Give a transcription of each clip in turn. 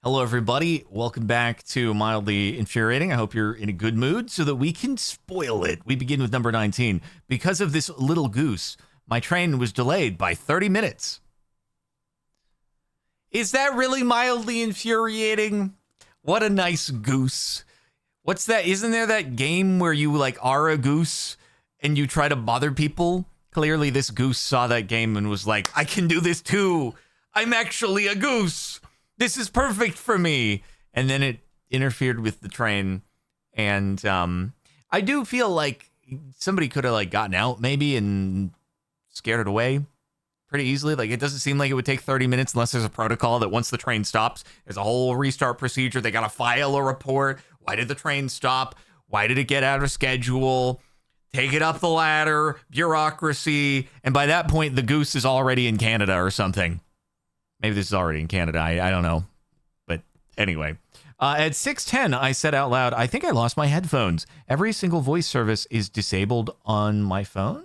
Hello, everybody. Welcome back to Mildly Infuriating. I hope you're in a good mood so that we can spoil it. We begin with number 19. Because of this little goose, my train was delayed by 30 minutes. Is that really mildly infuriating? What a nice goose. What's that? Isn't there that game where you are a goose and you try to bother people? Clearly, this goose saw that game and was like, I can do this too. I'm actually a goose. This is perfect for me. And then it interfered with the train. And I do feel like somebody could have gotten out maybe and scared it away pretty easily. It doesn't seem like it would take 30 minutes unless there's a protocol that once the train stops, there's a whole restart procedure. They got to file a report. Why did the train stop? Why did it get out of schedule? Take it up the ladder, bureaucracy. And by that point, the goose is already in Canada or something. Maybe this is already in Canada. I don't know. But anyway, at 6:10, I said out loud, I think I lost my headphones. Every single voice service is disabled on my phone.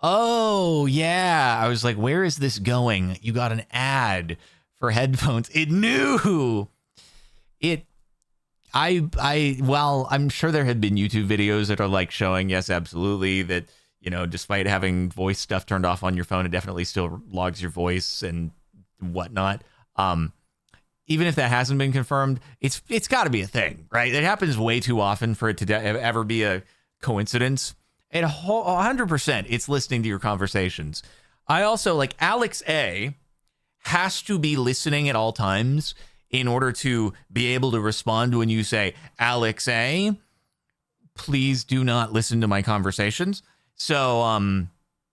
Oh, yeah. I was like, where is this going? You got an ad for headphones. It knew. Well, I'm sure there had been YouTube videos that are showing, yes, absolutely, that despite having voice stuff turned off on your phone, it definitely still logs your voice and whatnot. Even if that hasn't been confirmed, it's got to be a thing, right? It happens way too often for it to ever be a coincidence. And 100%, it's listening to your conversations. I also, Alex A has to be listening at all times in order to be able to respond when you say, Alex A, please do not listen to my conversations. So,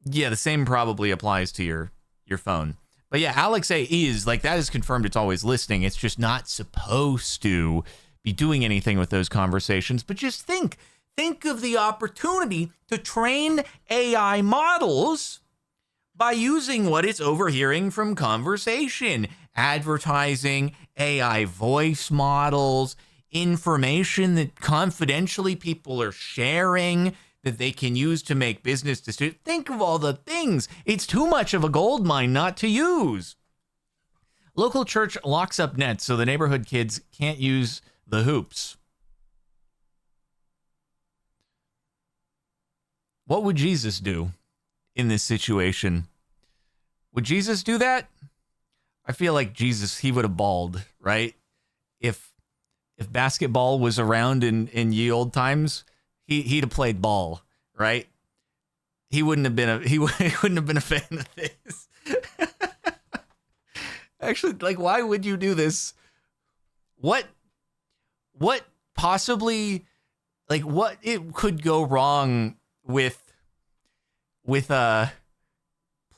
yeah, the same probably applies to your phone. But yeah, Alex A is that is confirmed. It's always listening. It's just not supposed to be doing anything with those conversations. But just think of the opportunity to train AI models by using what it's overhearing from conversation, advertising, AI voice models, information that confidentially people are sharing that they can use to make business decisions. Think of all the things. It's too much of a gold mine not to use. Local church locks up nets so the neighborhood kids can't use the hoops. What would Jesus do in this situation? Would Jesus do that? I feel like Jesus, he would have balled, right? If basketball was around in ye old times, he'd have played ball, right? He wouldn't have been a fan of this. Actually, why would you do this? What possibly, what it could go wrong with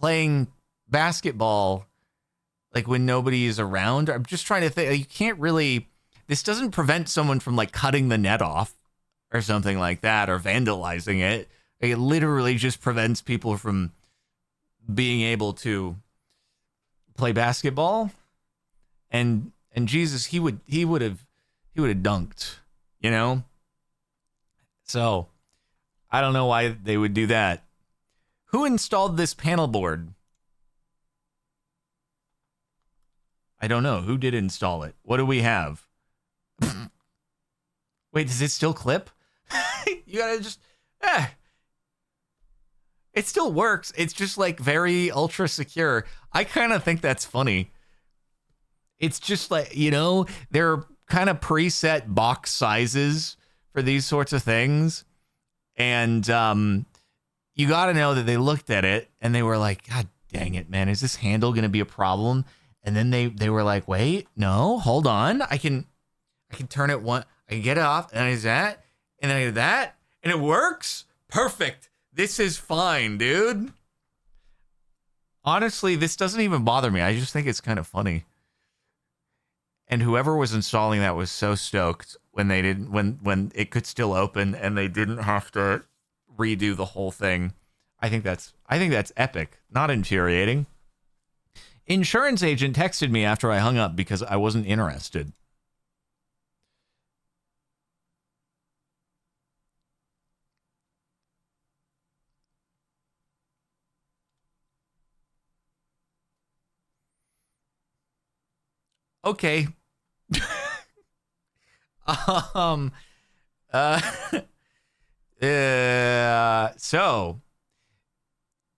playing basketball when nobody is around? I'm just trying to think. You can't really, this doesn't prevent someone from cutting the net off or something like that, or vandalizing it. It literally just prevents people from being able to play basketball. And Jesus, he would have dunked, So I don't know why they would do that. Who installed this panel board? I don't know. Who did install it? What do we have? Wait, does it still clip? You gotta just, it still works. It's just very ultra secure. I kind of think that's funny. It's just there are kind of preset box sizes for these sorts of things. And you got to know that they looked at it and they were like, God dang it, man, is this handle going to be a problem? And then they were like, wait, no, hold on. I can turn it one. I can get it off, and I do that, and then I do that, and it works? Perfect. This is fine, dude. Honestly, this doesn't even bother me. I just think it's kind of funny. And whoever was installing that was so stoked when it could still open and they didn't have to redo the whole thing. I think that's epic, not infuriating. Insurance agent texted me after I hung up because I wasn't interested. Okay. um. Uh. So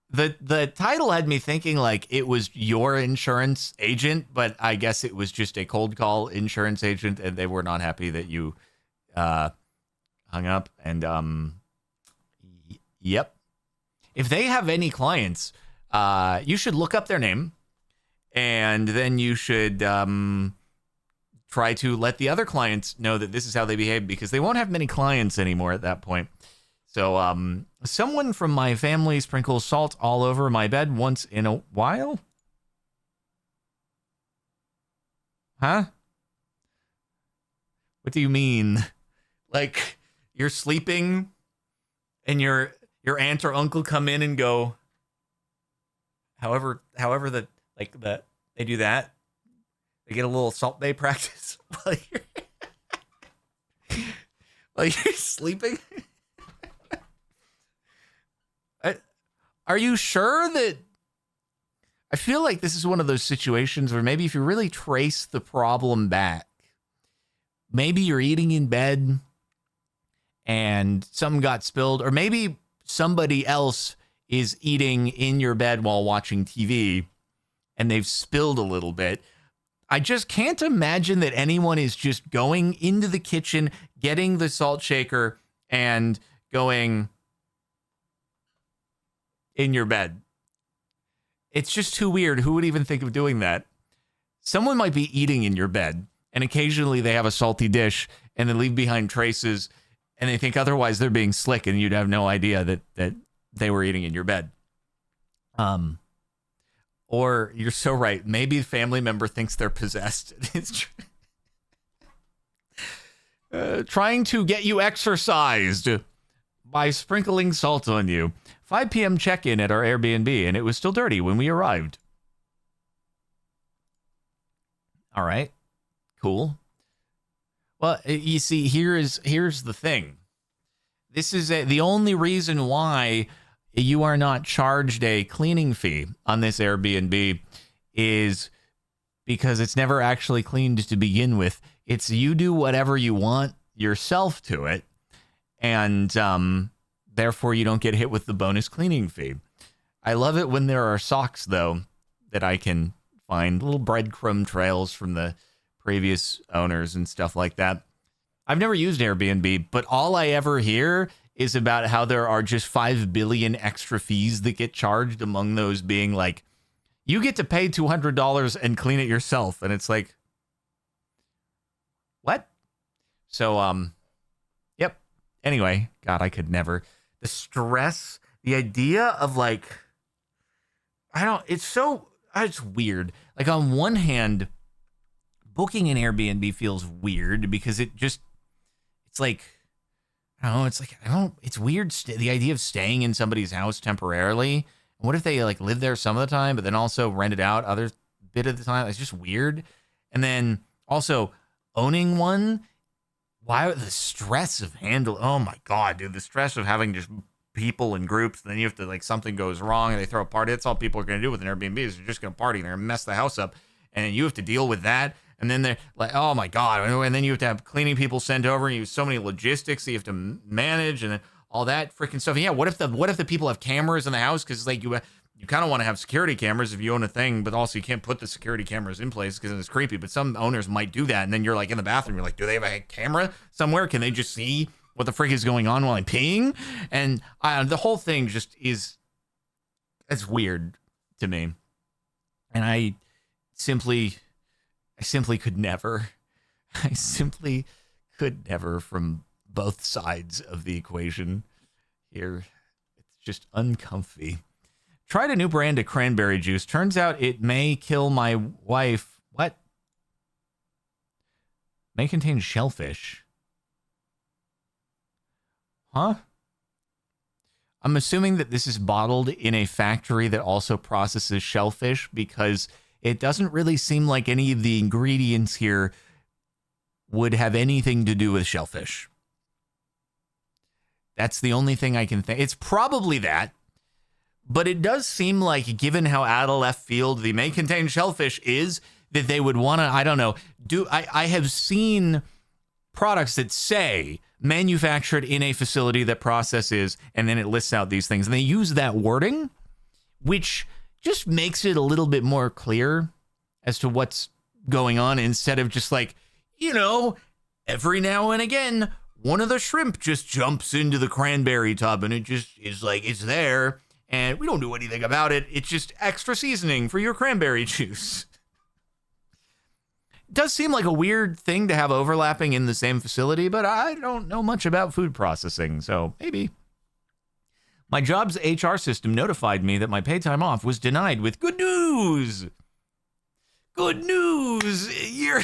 the title had me thinking like it was your insurance agent, but I guess it was just a cold call insurance agent, and they were not happy that you hung up. And yep. If they have any clients, you should look up their name, and then you should try to let the other clients know that this is how they behave, because they won't have many clients anymore at that point. So, someone from my family sprinkles salt all over my bed once in a while? Huh? What do you mean? Like, you're sleeping and your aunt or uncle come in and go, however they do that. They get a little Salt Bay practice while you're sleeping. Are you sure that? I feel like this is one of those situations where maybe if you really trace the problem back, maybe you're eating in bed and something got spilled, or maybe somebody else is eating in your bed while watching TV and they've spilled a little bit. I just can't imagine that anyone is just going into the kitchen, getting the salt shaker, and going in your bed. It's just too weird. Who would even think of doing that? Someone might be eating in your bed, and occasionally they have a salty dish, and they leave behind traces, and they think otherwise they're being slick, and you'd have no idea that they were eating in your bed. Or you're so right. Maybe a family member thinks they're possessed. It's trying to get you exorcised by sprinkling salt on you. 5 p.m. check-in at our Airbnb, and it was still dirty when we arrived. All right. Cool. Well, you see, here's the thing. This is the only reason why you are not charged a cleaning fee on this Airbnb is because it's never actually cleaned to begin with. It's you do whatever you want yourself to it, and therefore you don't get hit with the bonus cleaning fee. I love it when there are socks, though, that I can find, little breadcrumb trails from the previous owners and stuff like that. I've never used Airbnb, but all I ever hear is about how there are just 5 billion extra fees that get charged, among those being like, you get to pay $200 and clean it yourself. And it's like, what? So, yep. Anyway, God, I could never. The stress, the idea of like, it's weird. Like, on one hand, booking an Airbnb feels weird because it's like, it's weird. The idea of staying in somebody's house temporarily. What if they like live there some of the time, but then also rent it out other bit of the time? It's just weird. And then also owning one. Why the stress of oh my God, dude, the stress of having just people in groups. And then you have to, like, something goes wrong and they throw a party. That's all people are going to do with an Airbnb is they're just going to party and they're going to mess the house up. And you have to deal with that. And then they're like, oh my God. And then you have to have cleaning people sent over, and you have so many logistics that you have to manage, and then all that freaking stuff. And yeah, what if the people have cameras in the house? Because like you kind of want to have security cameras if you own a thing, but also you can't put the security cameras in place because it's creepy. But some owners might do that. And then you're like in the bathroom, you're like, do they have a camera somewhere? Can they just see what the frick is going on while I'm peeing? And the whole thing just it's weird to me. And I simply could never. I simply could never, from both sides of the equation here. It's just uncomfy. Tried a new brand of cranberry juice. Turns out it may kill my wife. What? May contain shellfish. Huh? I'm assuming that this is bottled in a factory that also processes shellfish, because it doesn't really seem like any of the ingredients here would have anything to do with shellfish. That's the only thing I can think. It's probably that. But it does seem like, given how out of left field the may contain shellfish is, that they would want to, I don't know, I have seen products that say manufactured in a facility that processes, and then it lists out these things. And they use that wording, which just makes it a little bit more clear as to what's going on, instead of just like, every now and again, one of the shrimp just jumps into the cranberry tub and it just is like, it's there and we don't do anything about it. It's just extra seasoning for your cranberry juice. It does seem like a weird thing to have overlapping in the same facility, but I don't know much about food processing, so maybe. My job's HR system notified me that my paid time off was denied with good news. Good news. Your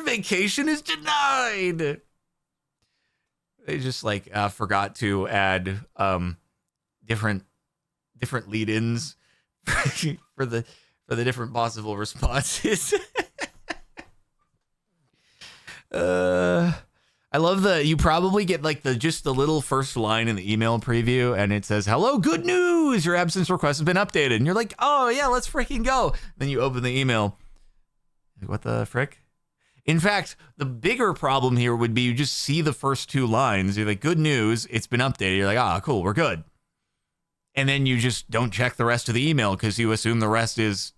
vacation is denied. They just forgot to add different lead-ins for the different possible responses. I love you probably get just the little first line in the email preview, and it says, "Hello, good news, your absence request has been updated." And you're like, "Oh yeah, let's freaking go." Then you open the email. What the frick? In fact, the bigger problem here would be you just see the first two lines. You're like, "Good news, it's been updated." You're like, "Ah, cool, we're good." And then you just don't check the rest of the email because you assume the rest is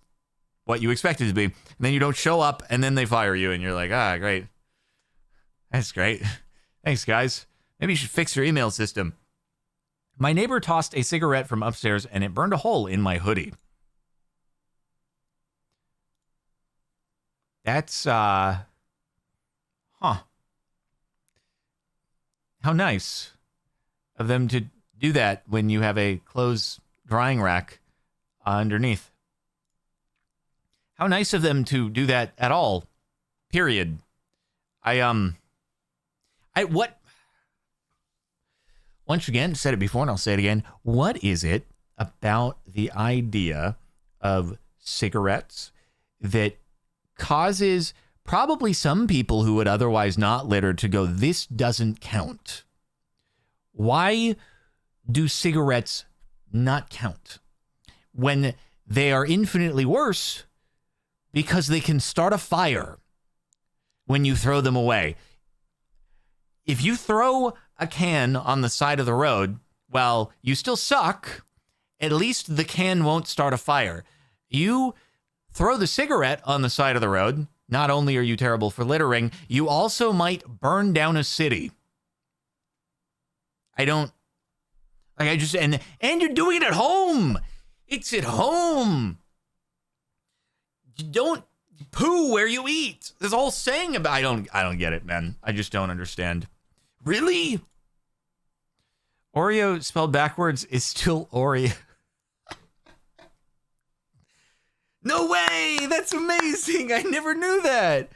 what you expect it to be. And then you don't show up, and then they fire you, and you're like, "Ah, great. That's great. Thanks, guys. Maybe you should fix your email system." My neighbor tossed a cigarette from upstairs, and it burned a hole in my hoodie. That's, How nice of them to do that when you have a clothes drying rack underneath. How nice of them to do that at all. Period. Once again, said it before and I'll say it again. What is it about the idea of cigarettes that causes probably some people who would otherwise not litter to go, "This doesn't count"? Why do cigarettes not count when they are infinitely worse? Because they can start a fire when you throw them away. If you throw a can on the side of the road, well, you still suck. At least the can won't start a fire. You throw the cigarette on the side of the road, not only are you terrible for littering, you also might burn down a city. And you're doing it at home. It's at home. You don't poo where you eat. There's a whole saying about, I don't get it, man. I just don't understand. Really? Oreo spelled backwards is still Oreo. No way! That's amazing! I never knew that.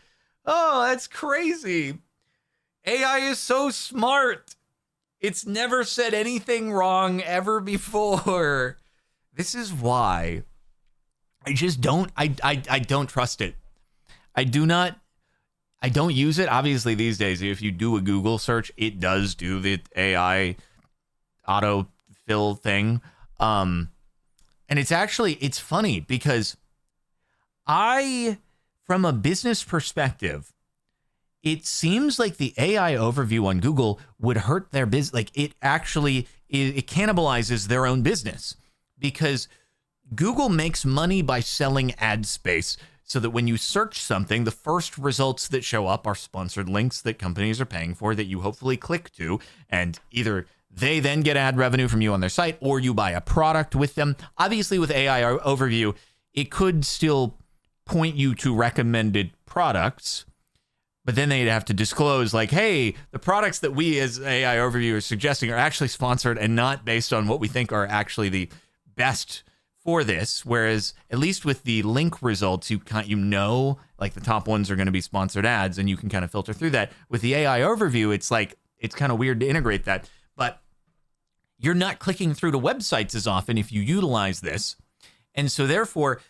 Oh, that's crazy. AI is so smart. It's never said anything wrong ever before. This is why I just don't, I don't trust it. I don't use it. Obviously, these days, if you do a Google search, it does do the AI autofill thing. And it's funny because from a business perspective, it seems like the AI overview on Google would hurt their business. Like it cannibalizes their own business because Google makes money by selling ad space so that when you search something, the first results that show up are sponsored links that companies are paying for that you hopefully click to, and either they then get ad revenue from you on their site or you buy a product with them. Obviously, with AI overview, it could still point you to recommended products, but then they'd have to disclose like, hey, the products that we as AI overview are suggesting are actually sponsored and not based on what we think are actually the best for this. Whereas at least with the link results, like the top ones are going to be sponsored ads and you can kind of filter through that. With the AI overview, it's kind of weird to integrate that, but you're not clicking through to websites as often if you utilize this. And so therefore,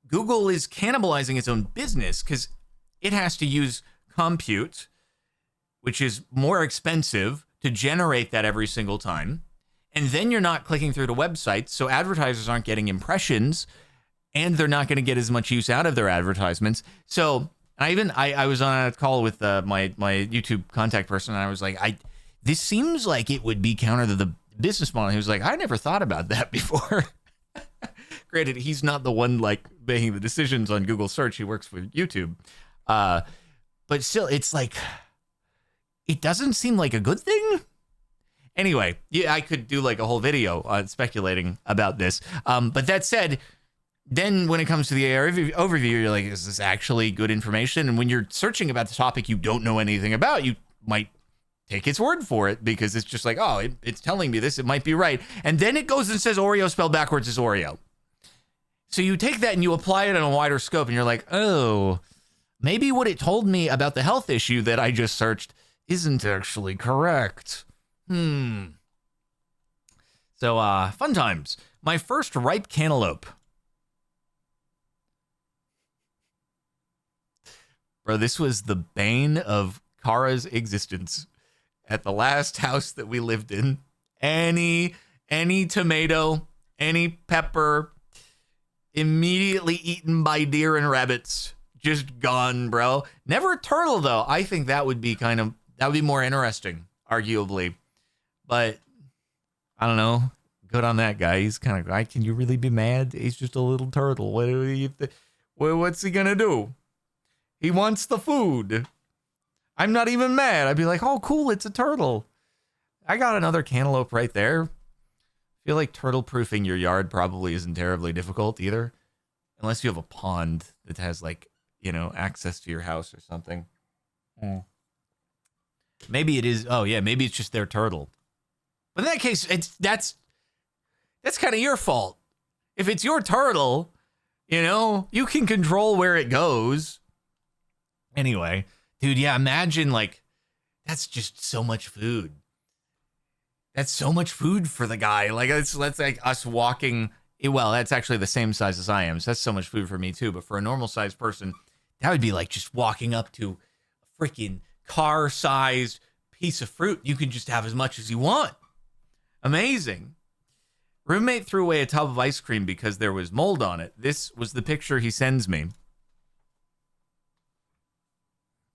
Google is cannibalizing its own business because it has to use compute, which is more expensive to generate that every single time. And then you're not clicking through to websites, so advertisers aren't getting impressions. and they're not going to get as much use out of their advertisements. So I was on a call with my YouTube contact person, and I was like, this seems like it would be counter to the business model. He was like, I never thought about that before. Granted, he's not the one like making the decisions on Google search. He works for YouTube. But still, it's like, it doesn't seem like a good thing. Anyway, yeah, I could do like a whole video on speculating about this. But that said, then when it comes to the AI overview, you're like, is this actually good information? And when you're searching about the topic you don't know anything about, you might take its word for it because it's just like, oh, it's telling me this, it might be right. And then it goes and says Oreo spelled backwards is Oreo. So you take that and you apply it on a wider scope, and you're like, oh, maybe what it told me about the health issue that I just searched isn't actually correct. So, fun times. My first ripe cantaloupe. Bro, this was the bane of Kara's existence at the last house that we lived in. Any tomato, any pepper, immediately eaten by deer and rabbits. Just gone, bro. Never a turtle, though. I think that would be more interesting, arguably. But I don't know. Good on that guy. He's kind of guy. Can you really be mad? He's just a little turtle. What's he gonna do? He wants the food. I'm not even mad. I'd be like, oh, cool, it's a turtle. I got another cantaloupe right there. I feel like turtle proofing your yard probably isn't terribly difficult either. Unless you have a pond that has like, access to your house or something. Maybe it is. Oh yeah, maybe it's just their turtle. But in that case, that's kind of your fault. If it's your turtle, you can control where it goes. Anyway, dude, yeah, imagine like that's just so much food. That's so much food for the guy. Like that's like us walking. Well, that's actually the same size as I am, so that's so much food for me too. But for a normal sized person, that would be like just walking up to a freaking car-sized piece of fruit. You can just have as much as you want. Amazing. Roommate threw away a tub of ice cream because there was mold on it. This was the picture he sends me.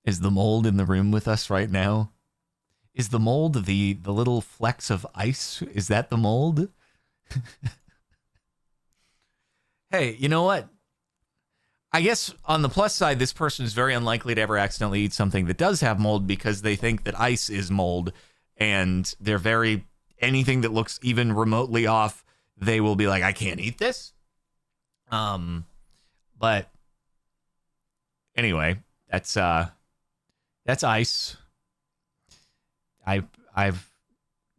Is the mold in the room with us right now? Is the mold the little flecks of ice? Is that the mold? Hey, you know what? I guess on the plus side, this person is very unlikely to ever accidentally eat something that does have mold because they think that ice is mold, and they're anything that looks even remotely off, they will be like, I can't eat this. But anyway, that's ice.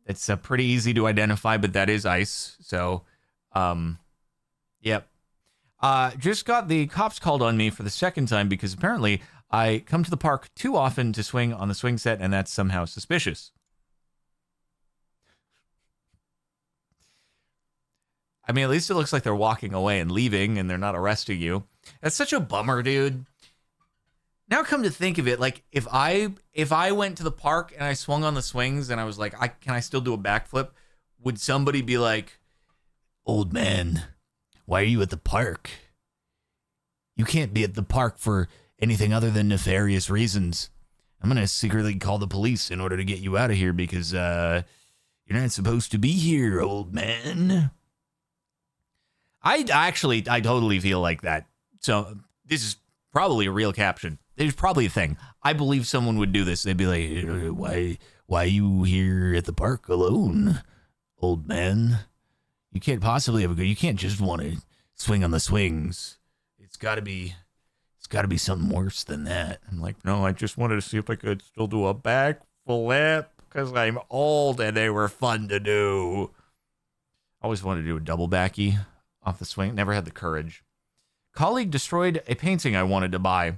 It's pretty easy to identify, but that is ice. So, yep. Just got the cops called on me for the second time because apparently I come to the park too often to swing on the swing set, and that's somehow suspicious. I mean, at least it looks like they're walking away and leaving and they're not arresting you. That's such a bummer, dude. Now come to think of it, like if I went to the park and I swung on the swings and I was like, can I still do a backflip? Would somebody be like, old man, why are you at the park? You can't be at the park for anything other than nefarious reasons. I'm going to secretly call the police in order to get you out of here because you're not supposed to be here, old man. I totally feel like that. So this is probably a real caption. There's probably a thing. I believe someone would do this. They'd be like, why are you here at the park alone, old man? You can't possibly have you can't just want to swing on the swings. It's got to be something worse than that. I'm like, no, I just wanted to see if I could still do a backflip because I'm old and they were fun to do. I always wanted to do a double backy off the swing. Never had the courage. Colleague destroyed a painting I wanted to buy.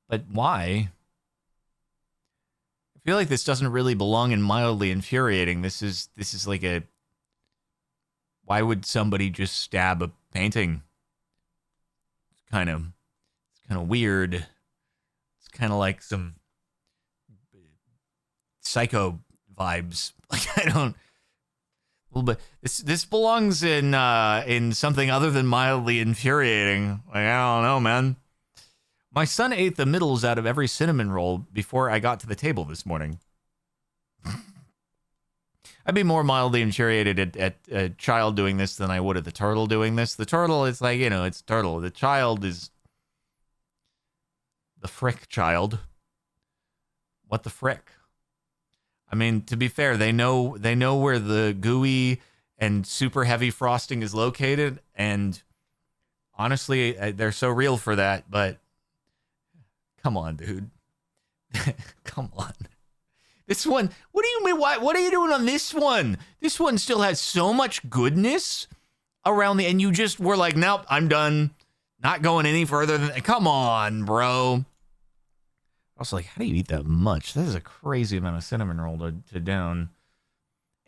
But why? I feel like this doesn't really belong in mildly infuriating. This is like a... Why would somebody just stab a painting? It's kind of weird. It's kind of like some psycho vibes. Like But this belongs in something other than mildly infuriating. Like, I don't know, man. My son ate the middles out of every cinnamon roll before I got to the table this morning. I'd be more mildly infuriated at a child doing this than I would at the turtle doing this. The turtle is like, it's a turtle. The child is the frick child. What the frick? I mean, to be fair, they know where the gooey and super heavy frosting is located, and honestly, they're so real for that, but come on, dude. Come on. This one, what do you mean? What are you doing on this one? This one still has so much goodness around and you just were like, nope, I'm done. Not going any further than, come on, bro. Also, like, how do you eat that much? That is a crazy amount of cinnamon roll to down.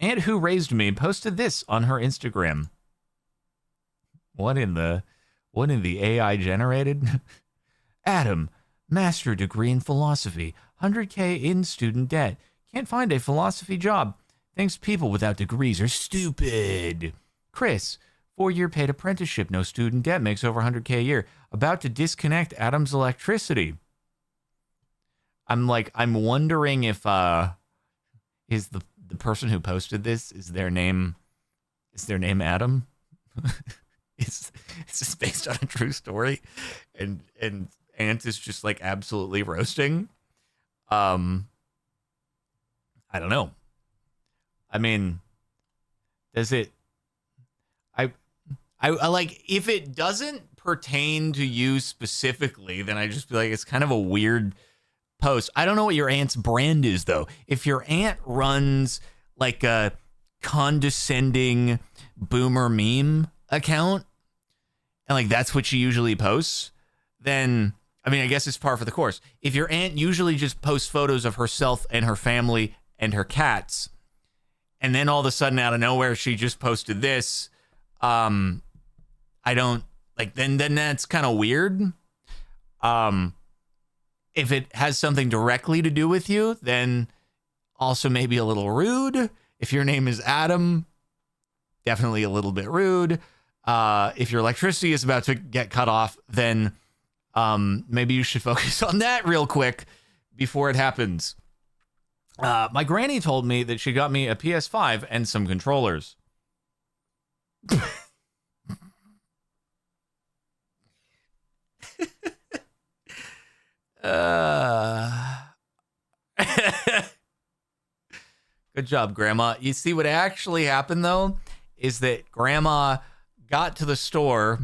Aunt Who Raised Me posted this on her Instagram. What in the AI generated? Adam, master degree in philosophy, 100K in student debt. Can't find a philosophy job. Thinks people without degrees are stupid. Chris, 4-year paid apprenticeship, no student debt, makes over 100K a year. About to disconnect Adam's electricity. I'm wondering if is the person who posted this, is their name Adam? Is this based on a true story? And Ant is just like absolutely roasting. I don't know. I mean, does it? I like, if it doesn't pertain to you specifically, then I just feel like it's kind of a weird post. I don't know what your aunt's brand is, though. If your aunt runs like a condescending boomer meme account, and like that's what she usually posts, then I mean, I guess it's par for the course. If your aunt usually just posts photos of herself and her family and her cats, and then all of a sudden out of nowhere she just posted this, I don't like, then that's kind of weird. If it has something directly to do with you, then also maybe a little rude. If your name is Adam, definitely a little bit rude. If your electricity is about to get cut off, then maybe you should focus on that real quick before it happens. My granny told me that she got me a PS5 and some controllers. Good job, Grandma. You see, what actually happened, though, is that Grandma got to the store,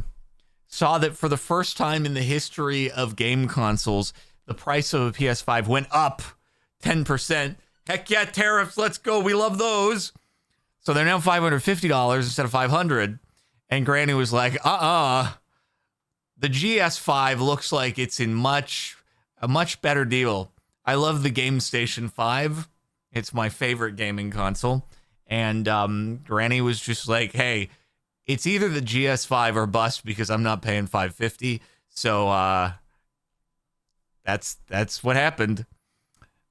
saw that for the first time in the history of game consoles, the price of a PS5 went up 10%. Heck yeah, tariffs, let's go. We love those. So they're now $550 instead of $500. And Granny was like, the GS5 looks like it's in a much better deal. I love the Game Station 5. It's my favorite gaming console. And Granny was just like, hey, it's either the GS5 or bust, because I'm not paying $550. So that's what happened.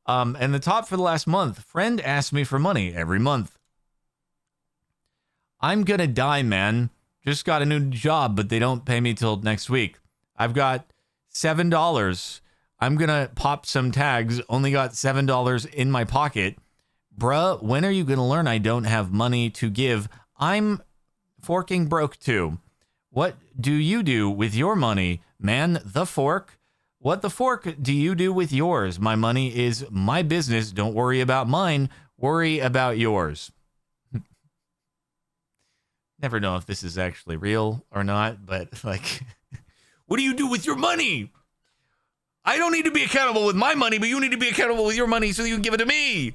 And the top for the last month, friend asked me for money every month. I'm gonna die, man. Just got a new job, but they don't pay me till next week. I've got $7. I'm gonna pop some tags. Only got $7 in my pocket. Bruh, when are you gonna learn I don't have money to give? I'm forking broke too. What do you do with your money, man? The fork. What the fork do you do with yours? My money is my business. Don't worry about mine. Worry about yours. Never know if this is actually real or not, but like, what do you do with your money? I don't need to be accountable with my money, but you need to be accountable with your money so you can give it to me.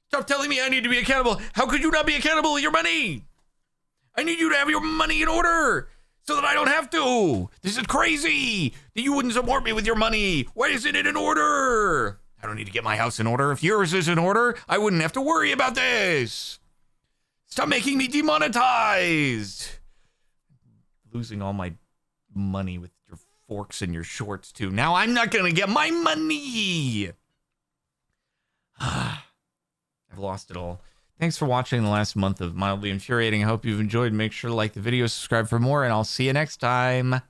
Stop telling me I need to be accountable. How could you not be accountable with your money? I need you to have your money in order so that I don't have to. This is crazy that you wouldn't support me with your money. Why isn't it in order? I don't need to get my house in order. If yours is in order, I wouldn't have to worry about this. Stop making me demonetized. Losing all my money with your forks and your shorts too. Now I'm not going to get my money. I've lost it all. Thanks for watching the last month of Mildly Infuriating. I hope you've enjoyed. Make sure to like the video, subscribe for more, and I'll see you next time.